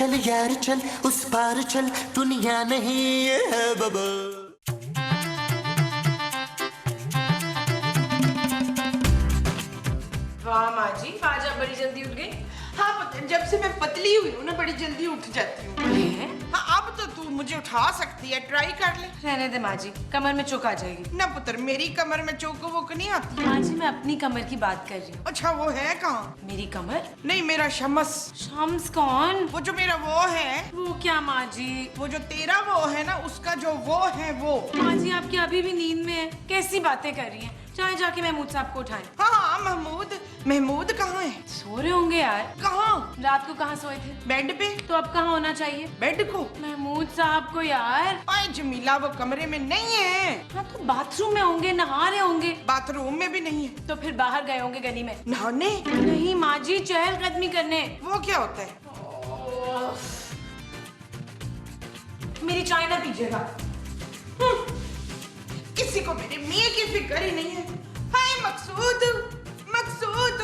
चल यार चल, उस पार चल, दुनिया नहीं है बाबा। वाह माँ जी, आज आप बड़ी जल्दी उठ गई। हाँ पुत्र, जब से मैं पतली हुई हूँ ना बड़ी जल्दी उठ जाती हूँ। हाँ अब तो तू मुझे उठा सकती है, ट्राई कर ले। रहने दे माँ जी, कमर में चोक आ जाएगी। ना पुत्र, मेरी कमर में चोक वोक नहीं आती। माँ जी मैं अपनी कमर की बात कर रही हूँ। अच्छा वो है कहाँ? मेरी कमर? नहीं मेरा शमस। शम्स कौन? वो जो मेरा वो है। वो क्या माँ जी? वो जो तेरा वो है ना, उसका जो वो है वो। माँ जी आपकी अभी भी नींद में है, कैसी बातें कर रही हैं? चाहे जाके महमूद साहब को उठाएं। हाँ हाँ महमूद, महमूद कहाँ है? सो रहे होंगे यार। कहाँ? रात को कहाँ सोए थे? बेड पे। तो अब कहाँ होना चाहिए? बेड को। महमूद साहब को यार। अरे जमीला वो कमरे में नहीं है। हाँ तो बाथरूम में होंगे, नहा रहे होंगे। बाथरूम में भी नहीं है। तो फिर बाहर गए होंगे गली में। नहाने? नहीं माँ जी, चहलकदमी करने। वो क्या होता है? मेरी चाय ना पीजिएगा। किसी को मेरे मियाँ की फिक्र ही नहीं है। हाय मकसूद, मकसूद।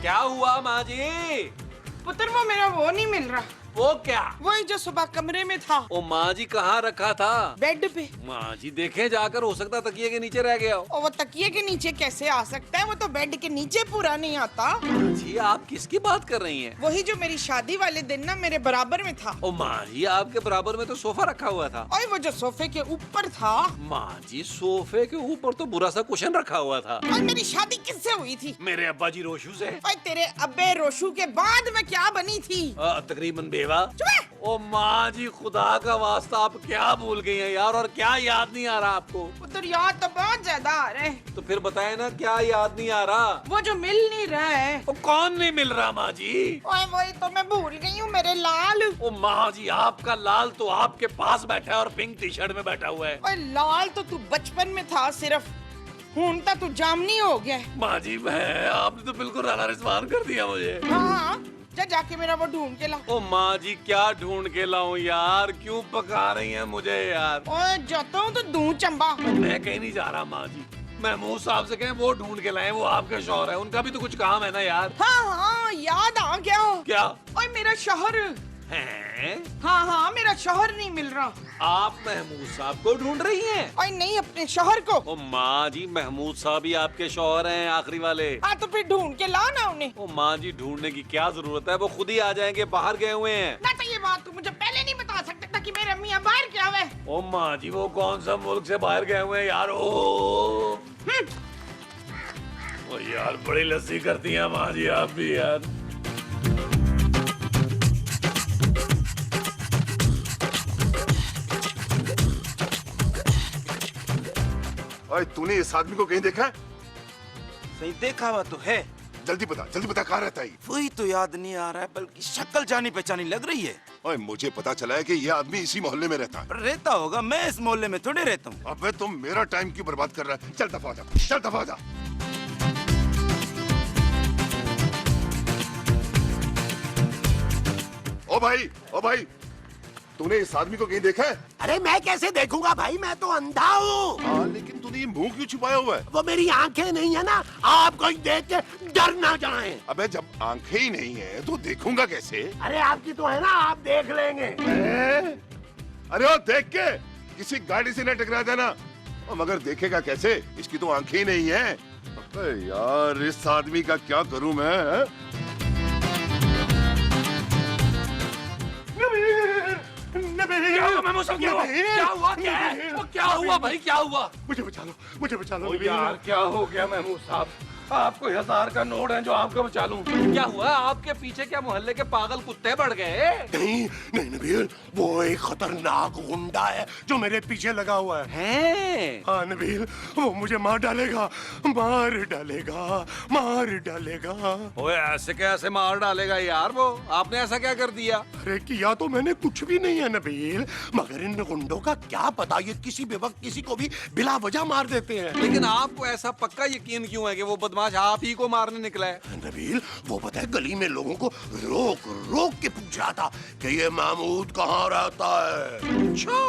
क्या हुआ माँ जी? पुत्र वो मेरा वो नहीं मिल रहा। वो क्या? वही जो सुबह कमरे में था। ओ माँ जी कहाँ रखा था? बेड पे। माँ जी देखे जाकर, हो सकता तकिए के नीचे रह गया हो। और वो तकिए के नीचे कैसे आ सकता है? वो तो बेड के नीचे पूरा नहीं आता। माँ जी आप किसकी बात कर रही हैं? वही जो मेरी शादी वाले दिन ना मेरे बराबर में था। ओ माँ जी आपके बराबर में तो सोफा रखा हुआ था। और वो जो सोफे के ऊपर था। माँ जी सोफे के ऊपर तो बुरा सा कुशन रखा हुआ था। और मेरी शादी किससे हुई थी? मेरे अब्बा जी रोशू से। और तेरे अब्बे रोशू के बाद मैं क्या बनी थी? तकरीबन बेवा। चुप है। ओ माँ जी खुदा का वास्ता आप क्या भूल गई हैं यार, और क्या याद नहीं आ रहा आपको? पुत्र याद तो बहुत ज्यादा आ रहे हैं। तो फिर बताए ना क्या याद नहीं आ रहा? वो जो मिल नहीं रहा है। वो कौन नहीं मिल रहा माँ जी? ओए वही तो मैं भूल गई हूँ, मेरे लाल। ओ माँ जी आपका लाल तो आपके पास बैठा है और पिंक टी शर्ट में बैठा हुआ है। ओए लाल तो तू बचपन में था सिर्फ, हूं तो तू जामनी हो गया है। माँ जी मैं, आपने तो बिल्कुल राला रिजवान कर दिया मुझे। हाँ जा जाके मेरा वो ढूंढ के ला। ओ माँ जी क्या ढूंढ के लाऊं यार, क्यों पका रही हैं मुझे यार? ओए जाता हूँ तो दूं चंबा। मैं कहीं नहीं जा रहा माँ जी, महमूद साहब से कहें वो ढूंढ के लाएं, वो आपके शौहर है, उनका भी तो कुछ काम है ना यार। हाँ हाँ याद आ गया। क्या? ओए मेरा शौहर। हैं? हाँ हाँ मेरा शौहर नहीं मिल रहा। आप महमूद साहब को ढूंढ रही हैं? ओए नहीं अपने शौहर को। ओ माँ जी महमूद साहब ही आपके शौहर हैं आखिरी वाले। हाँ तो फिर ढूंढ के ला ना उन्हें। ओ माँ जी ढूंढने की क्या जरूरत है, वो खुद ही आ जाएंगे, बाहर गए हुए हैं। ना तो ये बात तू मुझे पहले नहीं बता सकता था कि मेरे मियाँ बाहर क्या हुए। ओ माँ जी वो कौन सा मुल्क से बाहर गए हुए हैं यार? ओ यार बड़ी लस्सी करती हैं माँ जी आप भी यार। ओए तूने इस आदमी को कहीं देखा है? सही देखा हुआ तो है। जल्दी बता कहाँ रहता है ये? वही तो याद नहीं आ रहा है, बल्कि शक्ल जानी पहचानी लग रही है। ओए मुझे पता चला है कि ये आदमी इसी मोहल्ले में रहता है। पर रहता होगा, मैं इस मोहल्ले में थोड़े रहता हूँ। अबे तुम मेरा टाइम क्यों बर्बाद कर रहा है? चल दफा जा, चल दफा जा। ओ भाई तूने इस आदमी को कहीं देखा है? अरे मैं कैसे देखूंगा भाई, मैं तो अंधा हूँ। हाँ लेकिन तूने ये मुंह क्यों छुपाया हुआ है? वो मेरी आंखें नहीं है ना, आप कोई देख के डर ना जाएं। अबे जब आंखें ही नहीं है तो देखूंगा कैसे? अरे आपकी तो है ना, आप देख लेंगे। अरे वो देख के किसी गाड़ी से न टकरा जाना। और मगर देखेगा कैसे, इसकी तो आंखें ही नहीं है। अबे यार इस आदमी का क्या करूं मैं? क्या हुआ महमूद साहब, क्या हुआ? क्या हुआ? क्या है? वो क्या हुआ भाई, क्या हुआ? मुझे बचा लो ओ यार क्या हो गया महमूद साहब? आपको 1000 का नोट है जो आपको बचा लूं। क्या हुआ? आपके पीछे क्या मोहल्ले के पागल कुत्ते बढ़ गए? नहीं नबील, वो एक खतरनाक गुंडा है जो मेरे पीछे लगा हुआ है। हैं? हाँ नबील, वो मुझे मार डालेगा। ओए ऐसे कैसे मार डालेगा यार? वो आपने ऐसा क्या कर दिया? अरे किया तो मैंने कुछ भी नहीं है नबील, मगर इन गुंडों का क्या पता, ये किसी भी वक्त किसी को भी बिला वजह मार देते हैं। लेकिन आपको ऐसा पक्का यकीन क्यों है कि वो बदमाश बदमाश आप ही को मारने निकला है। नबील, वो पता है गली में लोगों को रोक रोक के पूछ रहा था कि ये महमूद कहाँ रहता है। अच्छा।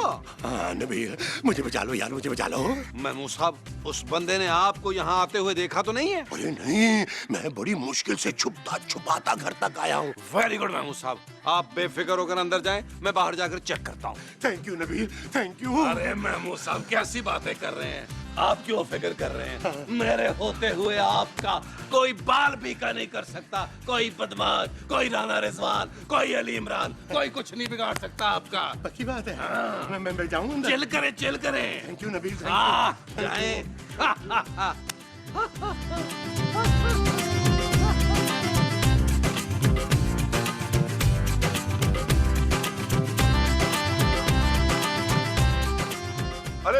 हाँ नबील, मुझे बचा लो यार, मुझे बचा लो। महमूद साहब, उस बंदे ने आपको यहाँ आते हुए देखा तो नहीं है? अरे नहीं, मैं बड़ी मुश्किल से छुपता छुपाता घर तक आया हूँ। वेरी गुड महमूद साहब, आप बेफिक्र होकर अंदर जाएं, मैं बाहर जाकर चेक करता हूँ। Thank you Nabeel, thank you. अरे महमूद साहब, कैसी बातें कर रहे हैं आप? क्यों फिक्र कर रहे हैं? मेरे होते हुए आपका कोई बाल बीका नहीं कर सकता, कोई बदमाश, कोई राना रिजवान, कोई अली इमरान, कोई कुछ नहीं बिगाड़ सकता आपका। पक्की बात है। मैं जाऊँ अंदर? चिल करें, चिल करें। थैंक यू नबील, जाएं। अरे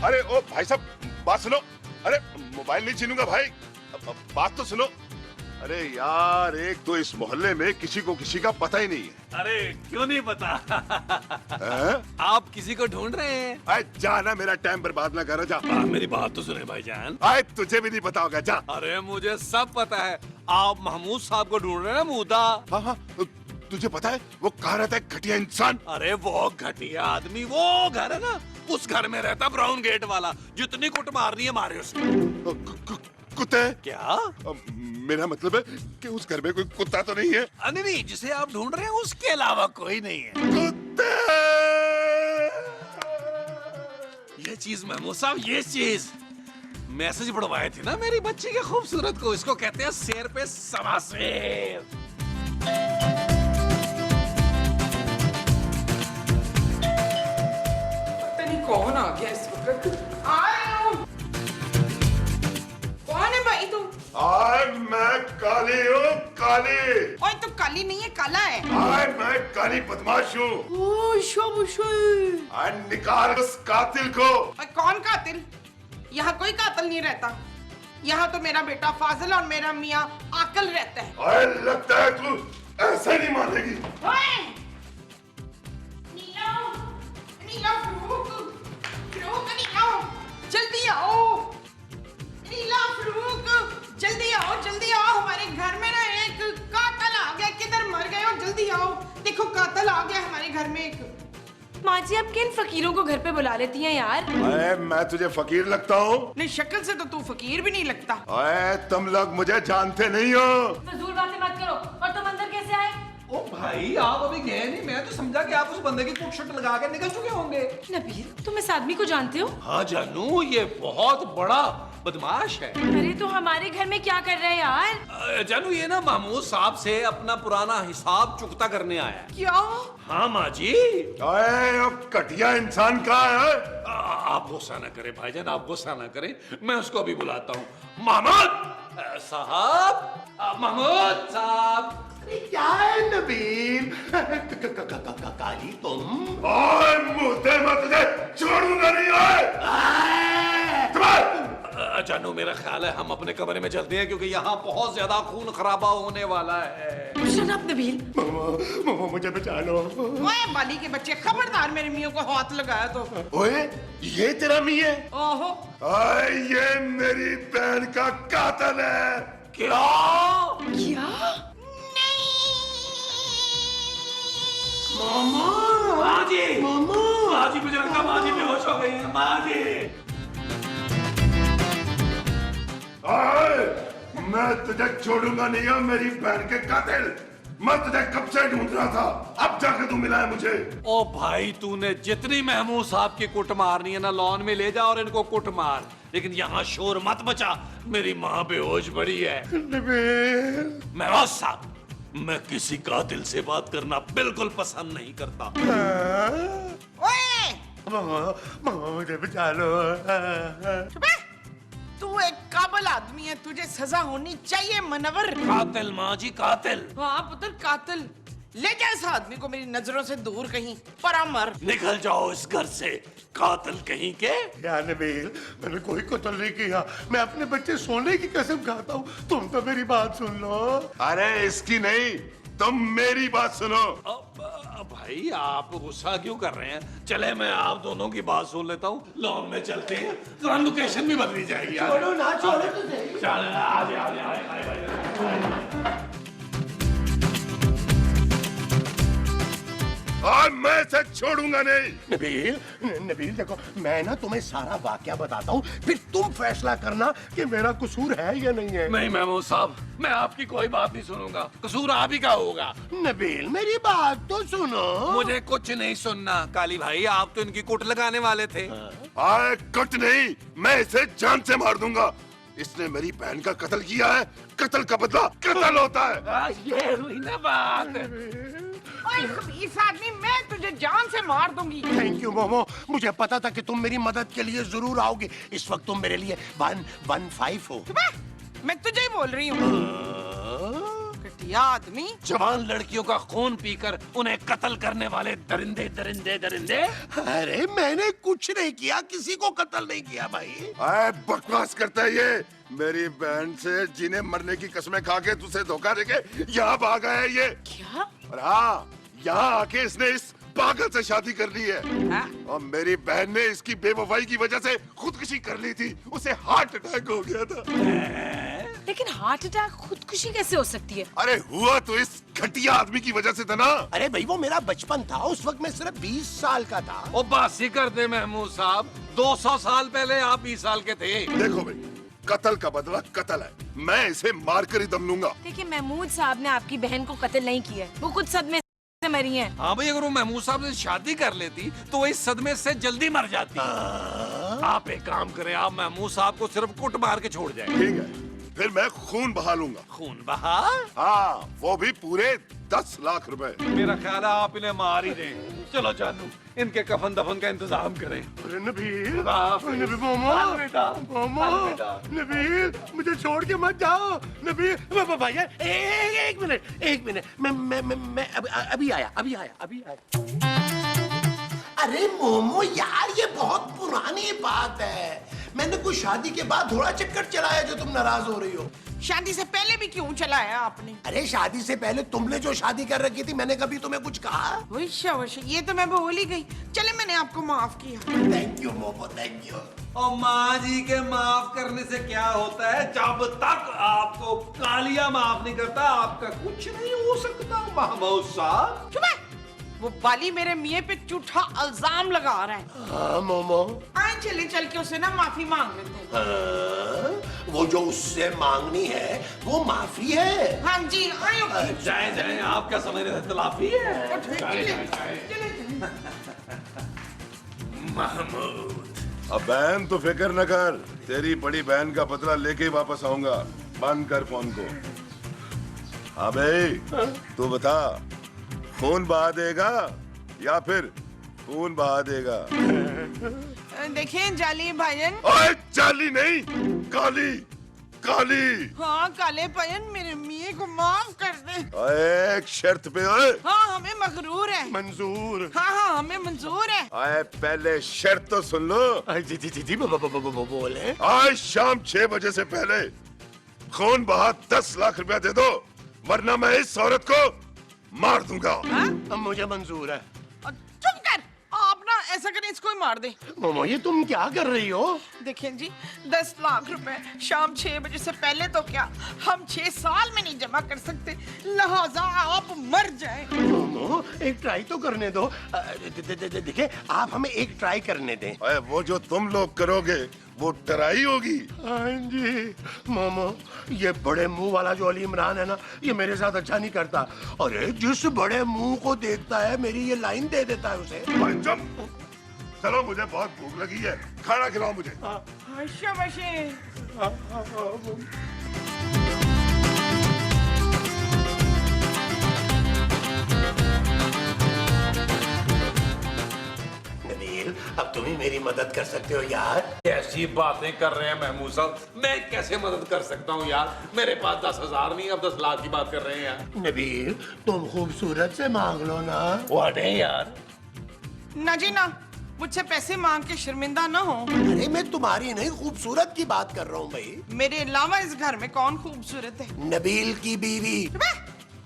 अरे ओ भाई साहब, बात सुनो। अरे मोबाइल नहीं छीनूंगा भाई, बात तो सुनो। अरे यार, एक तो इस मोहल्ले में किसी को किसी का पता ही नहीं है। अरे क्यों नहीं पता? आप किसी को ढूंढ रहे हैं? अरे जाना, मेरा टाइम बर्बाद ना करो, जा। मेरी बात तो सुने भाईजान। अरे तुझे भी नहीं पता होगा, जा। अरे मुझे सब पता है, आप महमूद साहब को ढूंढ रहे हैं ना मूदा। हाँ हाँ, तुझे पता है वो कहाँ रहता है, घटिया इंसान? अरे वो घटिया आदमी, वो घर है ना, उस घर में रहता ब्राउन गेट वाला। जितनी कुट मारनी है मारे उसको। कुत्ते? क्या? मेरा मतलब है कि उस घर में कोई कुत्ता तो नहीं है? नहीं नहीं, जिसे आप ढूंढ रहे हैं उसके अलावा कोई नहीं है। कुत्ते! ये चीज महमूद साहब, ये चीज मैसेज बढ़वाए थे ना मेरी बच्ची के खूबसूरत को, इसको कहते हैं शेर पे सवा शेर। पता नहीं कौन आ गया इस वक्त। आ रही हूँ। कौन है भाई तुम? आय मैं काली हूँ, काली। ओए तो काली नहीं है, काला है। आय मैं काली बदमाश हूँ। आय निकाल उस कातिल को। ओए कौन कातिल? यहाँ कोई कातिल नहीं रहता। यहाँ तो मेरा बेटा फाजिल और मेरा मियाँ आकल रहता है। आय लगता है तू ऐसे नहीं मानेगी। ओए! नीला, नीला फ्रूक, फ्रूक नीला, जल्दी आओ। नीला फ्रूक, जल्दी आओ, जल्दी आओ। हमारे घर में ना एक कातिल आ गया। किधर मर गए हो? जल्दी आओ। देखो कातिल आ गया हमारे घर में एक। माँ जी, आप किन फकीरों को घर पे बुला लेती हैं यार? आय मैं तुझे फकीर लगता हूँ? नहीं, शक्ल से तो तू फकीर भी नहीं लगता। आय तुम लोग मुझे जानते नहीं हो। फजूल बातें मत करो। और तुम अंदर कैसे आए? ओ भाई, आप अभी गए नहीं, मैं तो समझा कि आप उस बंदे की कुट शुट लगा के निकल चुके होंगे। नबील, तुम इस आदमी को जानते हो? हाँ जानू, ये बहुत बड़ा बदमाश है। अरे तो हमारे घर में क्या कर रहे हैं यार? जानू, ये ना महमूद साहब से अपना पुराना हिसाब चुकता करने आया है। क्या? हाँ माँ जी। आय अब घटिया इंसान कहाँ है? आप गुस्सा न करें भाईजान, आप गुस्सा न करें, मैं उसको अभी बुलाता हूँ। महमूद साहब, महमूद साहब। क्या है नबील? काली तुम? आय मुझे मैं तुझे छोड़ूंगा नहीं। जानू, मेरा ख्याल है हम अपने कमरे में चलते हैं, क्योंकि यहाँ बहुत ज्यादा खून खराबा होने वाला है। शराब नबील। मामा मुझे बचा लो। ओए बाली के बच्चे, खबरदार मेरे मियाँ को हाथ लगाया तो। ओए ये तेरा मियाँ है? ओहो। आय ये मेरी बहन का कातिल है। क्या? क्या? माँ जी, माँ जी, मुझे लगता माँ जी बेहोश हो गई है। माँ जी, आय मैं तुझे छोड़ूंगा नहीं हूँ, मेरी बहन के कातिल। मैं तुझे कब से ढूंढ रहा था, अब जाकर तू मिला है मुझे। ओ भाई, तूने जितनी महमूद साहब की कुट मारनी है ना, लॉन में ले जा और इनको कुट मार, लेकिन यहाँ शोर मत बचा, मेरी माँ बेहोश पड़ी है। महमूद साहब, मैं किसी कातिल से बात करना बिल्कुल पसंद नहीं करता। ओए! मामा मुझे बचा लो। चुप है। तू एक काबिल आदमी है, तुझे सजा होनी चाहिए मनवर। कातिल माँ जी, कातिल। हाँ पुत्र, कातिल। ले जा इस आदमी को मेरी नजरों से दूर कहीं, परामर। निकल जाओ इस घर से, कातिल कहीं के। यार नबील, मैंने कोई कत्ल नहीं किया। मैं अपने बच्चे सोने की कसम खाता हूँ। तुम तो मेरी बात सुन लो। अरे इसकी नहीं, तुम मेरी बात सुनो। भाई आप गुस्सा क्यों कर रहे हैं? चले मैं आप दोनों की बात सुन लेता हूँ, लॉन में चलते हैं, तो लोकेशन भी बदली जाएगी। छोड़ो ना, छोड़ो तो सही। चल आ और मैं इसे छोड़ूंगा नहीं। नबील, नबील देखो, मैं ना तुम्हें सारा वाकया बताता हूँ, फिर तुम फैसला करना कि मेरा कसूर है या नहीं है। नहीं महमूद साहब, मैं आपकी कोई बात नहीं सुनूंगा, कसूर आप ही का होगा। नबील मेरी बात तो सुनो। मुझे कुछ नहीं सुनना। काली भाई आप तो इनकी कुट लगाने वाले थे। आए कट नहीं, मैं इसे जान से मार दूंगा। इसने मेरी बहन का कत्ल किया है, कत्ल का बदला कत्ल होता है। ये हुई ना बात। ओए खबीस आदमी, मैं तुझे जान से मार दूंगी। थैंक यू मोमो, मुझे पता था कि तुम मेरी मदद के लिए जरूर आओगे। इस वक्त तुम मेरे लिए 115 हो। मैं तुझे ही बोल रही हूँ, घटिया आदमी। जवान लड़कियों का खून पीकर उन्हें कत्ल करने वाले दरिंदे दरिंदे दरिंदे। अरे मैंने कुछ नहीं किया, किसी को कत्ल नहीं किया भाई। आए बकवास करता है ये। मेरी बहन से जीने मरने की कसमें खा के तुझे धोखा देके यहाँ भागा है ये। क्या? और हाँ, यहाँ आके इसने इस पागल से शादी कर ली है। और मेरी बहन ने इसकी बेवफाई की वजह से खुदकुशी कर ली थी, उसे हार्ट अटैक हो गया था। लेकिन हार्ट अटैक खुदकुशी कैसे हो सकती है? अरे हुआ तो इस घटिया आदमी की वजह से था ना। अरे भाई वो मेरा बचपन था, उस वक्त मैं सिर्फ 20 साल का था। ओ बासी कर दे महमूद साहब, 200 साल पहले आप 20 साल के थे। देखो भाई, कत्ल का बदला कत्ल है, मैं इसे मार कर ही दम लूंगा। देखिए महमूद साहब ने आपकी बहन को कत्ल नहीं किया है, वो कुछ सदमे से मरी हैं। हाँ भाई, अगर वो महमूद साहब से शादी कर लेती तो वो इस सदमे से जल्दी मर जाती। आप एक काम करें, आप महमूद साहब को सिर्फ कुट मार के छोड़ जाए। ठीक है, फिर मैं खून बहा लूंगा। खून बहा? हाँ, वो भी पूरे 10 लाख रुपए। मेरा ख्याल है आप इन्हें मार ही दें। चलो जानू, इनके कफन दफन का इंतजाम करें। अरे नबील, नबील, मोमो, अलविदा, मोमो, अलविदा। नबील मुझे छोड़ के मत जाओ। नबील भैया, एक मिनट, मैं अभी आया। अरे मोमो यार, ये बहुत पुरानी बात है। मैंने कुछ शादी के बाद थोड़ा चक्कर चलाया जो तुम नाराज हो रही हो। शादी से पहले भी क्यों चलाया आपने? अरे शादी से पहले तुमने जो शादी कर रखी थी, मैंने कभी तुम्हें कुछ कहा? वश ये तो मैं भूल ही गई। चले, मैंने आपको माफ किया। Thank you momo, thank you. और माँ जी के माफ करने से क्या होता है? जब तक आपको कालिया माफ नहीं करता, आपका कुछ नहीं हो सकता महमूद साहब। चुप है। वो बाली मेरे मियाँ पे झूठा इल्जाम लगा रहा है। हाँ मोमो, आए चल के उसे ना माफी मांग लेते हैं। हाँ, वो जो उससे मांगनी है वो माफी है। हाँ जी, आए। जाए आप क्या समझ रहे थे? तलाफी है। चले। महमूद, अब बहन तो फिक्र न कर, तेरी बड़ी बहन का बदला लेके ही वापस आऊंगा। बंद कर फोन को। हाँ भाई, तू बता, खून बहा देगा या फिर खून बहा देगा? देखें जाली भाईजन। ओए जाली नहीं, काली काली। हाँ काले भाईजन, मेरे मियाँ को माफ कर दे। ओए एक शर्त पे। ओए हाँ हमें मगरूर है। मंजूर। हाँ हमें मंजूर है। आए पहले शर्त तो सुन लो। जी बोले। आज शाम 6 बजे से पहले खून बहा 10 लाख रुपया दे दो, वरना मैं इस औरत को मार दूंगा। मुझे मंजूर है। चुप कर, आप ना ऐसा करें, इसको ही मार दे। मोमो ये तुम क्या कर रही हो? देखें जी, 10 लाख रुपए शाम 6 बजे से पहले तो क्या हम 6 साल में नहीं जमा कर सकते, लिहाजा आप मर जाएं। मोमो एक ट्राई तो करने दो। देखिए, आप हमें एक ट्राई करने दें। ओए वो जो तुम लोग करोगे वो टराई होगी। हाँ जी मोमो, ये बड़े मुंह वाला जो अली इमरान है ना, ये मेरे साथ अच्छा नहीं करता। अरे जिस बड़े मुंह को देखता है, मेरी ये लाइन दे देता है उसे। चलो, मुझे बहुत भूख लगी है, खाना खिलाओ मुझे। शाबाशी। नबील, अब तुम ही मेरी मदद कर सकते हो यार। कैसी बातें कर रहे हैं महमूद साहब? मैं कैसे मदद कर सकता हूँ यार? मेरे पास 10,000 नहीं, अब 10 लाख की बात कर रहे हैं यार। नबील तुम खूबसूरत से मांग लो ना। व्हाट है यार? ना जी ना, मुझसे पैसे मांग के शर्मिंदा ना हो। अरे मैं तुम्हारी नहीं, खूबसूरत की बात कर रहा हूँ भाई। मेरे अलावा इस घर में कौन खूबसूरत है? नबील की बीवी।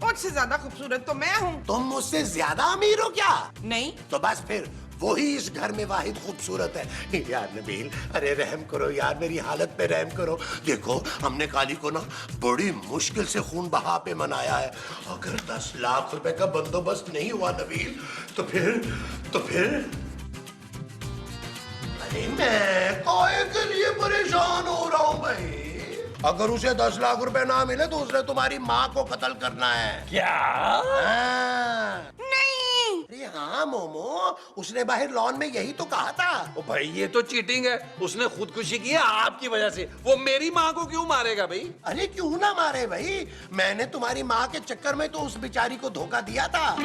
उससे ज्यादा खूबसूरत तो मैं हूँ। तुम मुझसे ज्यादा अमीर हो क्या? नहीं, तो बस फिर वही इस घर में वाहिद खूबसूरत है। यार नबील, अरे रहम करो यार, मेरी हालत पे रहम करो। देखो हमने काली को ना बड़ी मुश्किल से खून बहा पे मनाया है। अगर 10 लाख रुपए का बंदोबस्त नहीं हुआ नबील, तो फिर अरे मैं काहे के लिए परेशान हो रहा हूँ भाई? अगर उसे 10 लाख रुपए ना मिले तो उसने तुम्हारी माँ को कत्ल करना है। क्या? हाँ। नहीं, अरे हाँ मोमो, उसने बाहर लॉन में यही तो कहा था। ओ भाई ये तो चीटिंग है। उसने खुदकुशी की है आपकी वजह से। वो मेरी माँ को क्यों मारेगा भाई? अरे क्यों ना मारे भाई, मैंने तुम्हारी माँ के चक्कर में तो उस बेचारी को धोखा दिया था।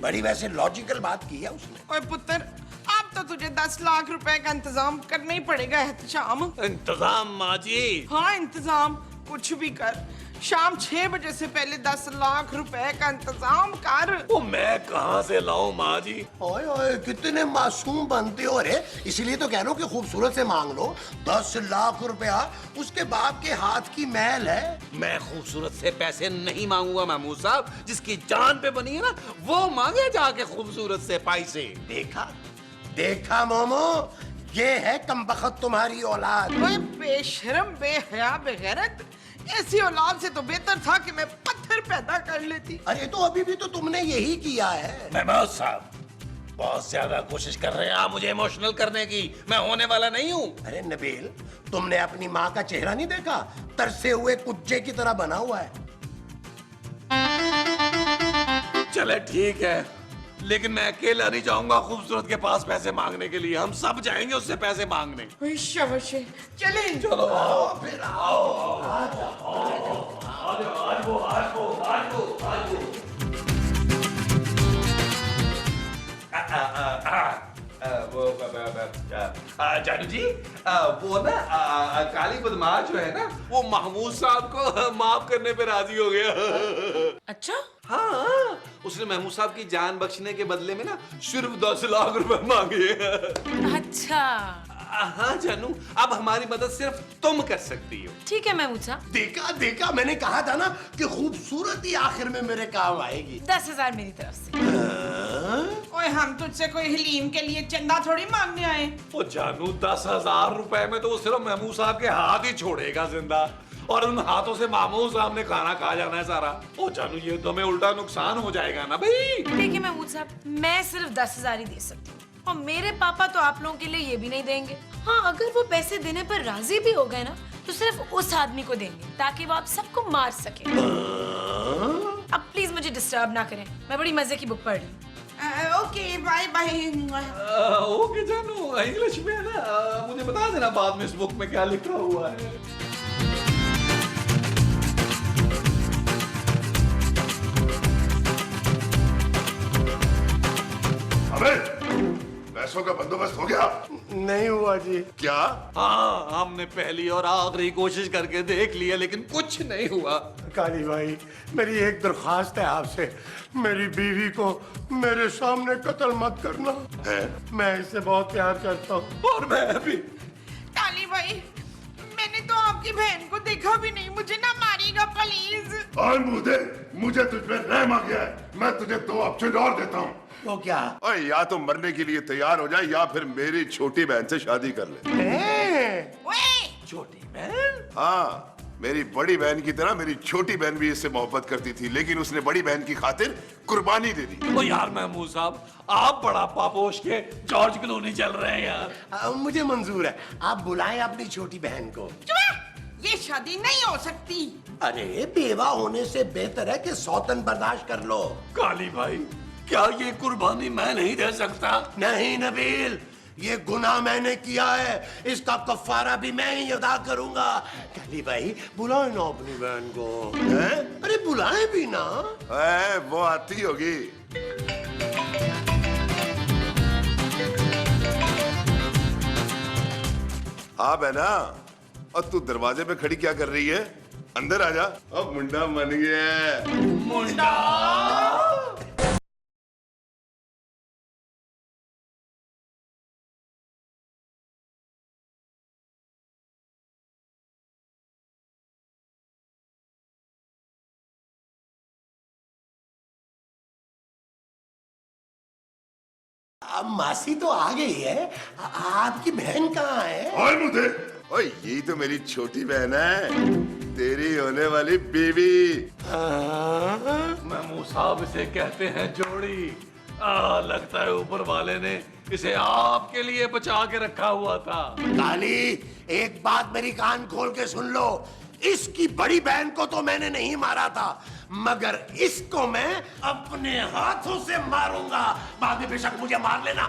बड़ी वैसे लॉजिकल बात की है उसने। ओए पुत्र, अब तो तुझे 10 लाख रुपए का इंतजाम करना ही पड़ेगा एहतशाम। इंतजाम माँ जी? हाँ इंतजाम, कुछ भी कर। शाम 6 बजे से पहले 10 लाख रुपए का इंतजाम कर। वो मैं कहाँ से लाऊं माँ जी? ओए ओए कितने मासूम बनते हो रे, इसीलिए तो कह रहा हूँ कि खूबसूरत से मांग लो। 10 लाख रुपया उसके बाप के हाथ की मैल है। मैं खूबसूरत से पैसे नहीं मांगूंगा महमूद साहब। जिसकी जान पे बनी है ना, वो मांगे जाके खूबसूरत से पैसे। देखा मोमो, ये है कमबख्त तुम्हारी औलाद। ओए बेशरम, बेहया, बेगैरत, ऐसी औलाद से तो बेहतर था कि मैं पत्थर पैदा कर लेती। अरे तो अभी भी तो तुमने यही किया है। महमूद साहब बहुत ज्यादा कोशिश कर रहे हैं आप मुझे इमोशनल करने की। मैं होने वाला नहीं हूँ। अरे नबील, तुमने अपनी माँ का चेहरा नहीं देखा? तरसे हुए कुज्जे की तरह बना हुआ है। चले ठीक है, लेकिन मैं अकेला नहीं जाऊंगा खूबसूरत के पास पैसे मांगने के लिए। हम सब जाएंगे उससे पैसे मांगने। ओए शाबाश, चले। चलो फिर आओ। जानू जी, वो ना काली बदमाश जो है ना, वो महमूद साहब को माफ करने पे राजी हो गया। अच्छा, हाँ, उसने महमूद साहब की जान बख्शने के बदले में ना सिर्फ 10 लाख रुपए मांगे। अच्छा हाँ जानू, अब हमारी मदद सिर्फ तुम कर सकती हो। ठीक है महमूद साहब, देखा मैंने कहा था ना कि खूबसूरती आखिर में मेरे काम आएगी। 10,000 मेरी तरफ से। ओए हम तुझसे कोई हलीम के लिए चंदा थोड़ी मांगने आए। वो जानू 10,000 रुपए में तो वो सिर्फ महमूद साहब के हाथ ही छोड़ेगा जिंदा, और उन हाथों से महमूद साहब ने खाना खा जाना है सारा। ओ जानू, ये तो हमें उल्टा नुकसान हो जाएगा ना भाई। देखिए महमूद साहब, मैं सिर्फ 10,000 ही दे सकती हूँ, और मेरे पापा तो आप लोगों के लिए ये भी नहीं देंगे। हाँ, अगर वो पैसे देने पर राजी भी हो गए ना, तो सिर्फ उस आदमी को देंगे ताकि वो आप सबको मार सके। अब प्लीज मुझे डिस्टर्ब ना करें, मैं बड़ी मजे की बुक पढ़ रही हूँ। Okay, bye bye. ओके जानू, इंग्लिश में है ना, मुझे बता देना बाद में इस बुक में क्या लिखा हुआ है। अबे, पैसों का बंदोबस्त हो गया? नहीं हुआ जी। क्या? हाँ, हमने पहली और आखिरी कोशिश करके देख लिया, लेकिन कुछ नहीं हुआ। काली भाई, मेरी एक दरख्वास्त है आपसे, मेरी बीवी को मेरे सामने कत्ल मत करना है? मैं इससे बहुत प्यार करता हूँ। और मैं भी। काली भाई, मैंने तो आपकी बहन को देखा भी नहीं, मुझे ना मारिएगा प्लीज। और मुझे तुझ पे रहम आ गया है। मैं तुझे 2 ऑप्शन और देता हूँ। तो क्या? और या तो मरने के लिए तैयार हो जाए, या फिर मेरी छोटी बहन से शादी कर ले। ओए, छोटी बहन? हाँ, मेरी बड़ी बहन की तरह मेरी छोटी बहन भी इससे मोहब्बत करती थी, लेकिन उसने बड़ी बहन की खातिर कुर्बानी दे दी। ओ यार महमूद साहब, आप बड़ा पापोश के जॉर्ज क्लूनी चल रहे हैं यार। मुझे मंजूर है, आप बुलाएं अपनी छोटी बहन को। ये शादी नहीं हो सकती। अरे बेवा होने से बेहतर है कि सौतन बर्दाश्त कर लो। काली भाई, क्या ये कुर्बानी मैं नहीं दे सकता? नहीं नबील, ये गुनाह मैंने किया है, इसका कफारा भी मैं ही अदा करूंगा। काली भाई, बुलाए ना अपनी बहन को। हैं? अरे बुलाए भी ना। वो आती होगी। हाँ बहना, और तू दरवाजे पे खड़ी क्या कर रही है? अंदर आजा, अब मुंडा बन गया। मुंडा मासी तो आ गई है, आपकी बहन कहाँ है? और मुझे ओए यही तो मेरी छोटी बहन है, तेरी होने वाली बीवी। महमूद साहब इसे कहते हैं जोड़ी। लगता है ऊपर वाले ने इसे आपके लिए बचा के रखा हुआ था। काली, एक बात मेरी कान खोल के सुन लो, इसकी बड़ी बहन को तो मैंने नहीं मारा था, मगर इसको मैं अपने हाथों से मारूंगा। बाद में बेशक मुझे मार लेना,